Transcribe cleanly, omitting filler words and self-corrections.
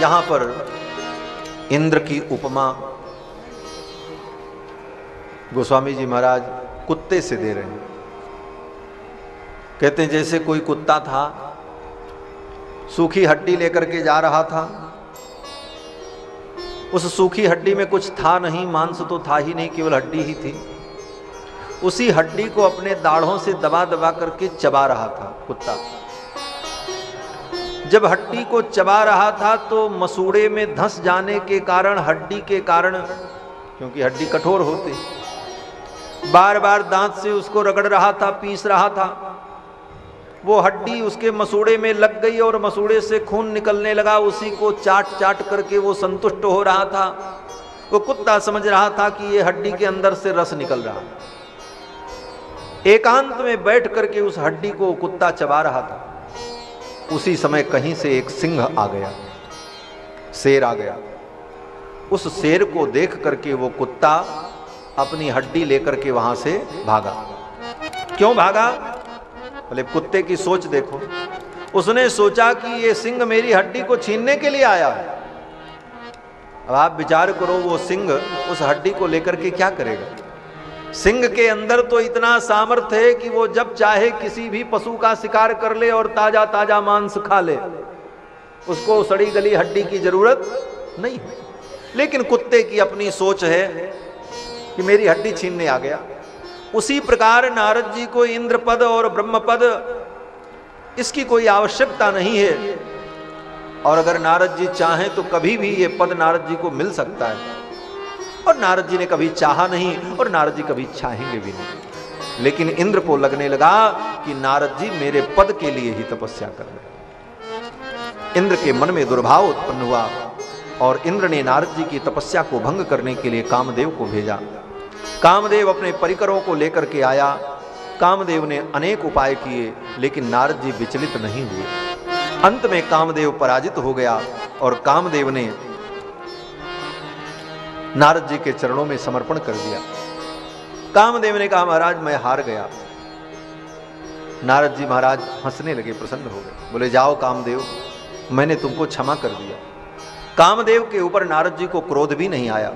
यहां पर इंद्र की उपमा गोस्वामी जी महाराज कुत्ते से दे रहे हैं। कहते हैं जैसे कोई कुत्ता था, सूखी हड्डी लेकर के जा रहा था, उस सूखी हड्डी में कुछ था नहीं, मांस तो था ही नहीं, केवल हड्डी ही थी। उसी हड्डी को अपने दाढ़ों से दबा दबा करके चबा रहा था कुत्ता। जब हड्डी को चबा रहा था तो मसूड़े में धंस जाने के कारण, हड्डी के कारण, क्योंकि हड्डी कठोर होती, बार बार दांत से उसको रगड़ रहा था, पीस रहा था। वो हड्डी उसके मसूड़े में लग गई और मसूड़े से खून निकलने लगा। उसी को चाट चाट करके वो संतुष्ट हो रहा था। वो कुत्ता समझ रहा था कि ये हड्डी के अंदर से रस निकल रहा। एकांत में बैठ करके उस हड्डी को कुत्ता चबा रहा था। उसी समय कहीं से एक सिंह आ गया, शेर आ गया। उस शेर को देख करके वो कुत्ता अपनी हड्डी लेकर के वहां से भागा। क्यों भागा? बोले कुत्ते की सोच देखो। उसने सोचा कि ये सिंह मेरी हड्डी को छीनने के लिए आया है। अब आप विचार करो, वो सिंह उस हड्डी को लेकर के क्या करेगा? सिंह के अंदर तो इतना सामर्थ्य है कि वो जब चाहे किसी भी पशु का शिकार कर ले और ताजा ताजा मांस खा ले, उसको सड़ी गली हड्डी की जरूरत नहीं है। लेकिन कुत्ते की अपनी सोच है कि मेरी हड्डी छीनने आ गया। उसी प्रकार नारद जी को इंद्र पद और ब्रह्म पद इसकी कोई आवश्यकता नहीं है, और अगर नारद जी चाहें तो कभी भी ये पद नारद जी को मिल सकता है। और नारद जी ने कभी चाहा नहीं और नारद जी कभी चाहेंगे भी नहीं। लेकिन इंद्र को लगने लगा कि नारद जी मेरे पद के लिए ही तपस्या कर रहे। इंद्र के मन में दुर्भाव उत्पन्न हुआ और इंद्र ने नारद जी की तपस्या को भंग करने के लिए कामदेव को भेजा। कामदेव अपने परिकरों को लेकर के आया। कामदेव ने अनेक उपाय किए, लेकिन नारद जी विचलित नहीं हुए। अंत में कामदेव पराजित हो गया और कामदेव ने नारद जी के चरणों में समर्पण कर दिया। कामदेव ने कहा महाराज मैं हार गया। नारद जी महाराज हंसने लगे, प्रसन्न हो गए। बोले जाओ कामदेव, मैंने तुमको क्षमा कर दिया। कामदेव के ऊपर नारद जी को क्रोध भी नहीं आया।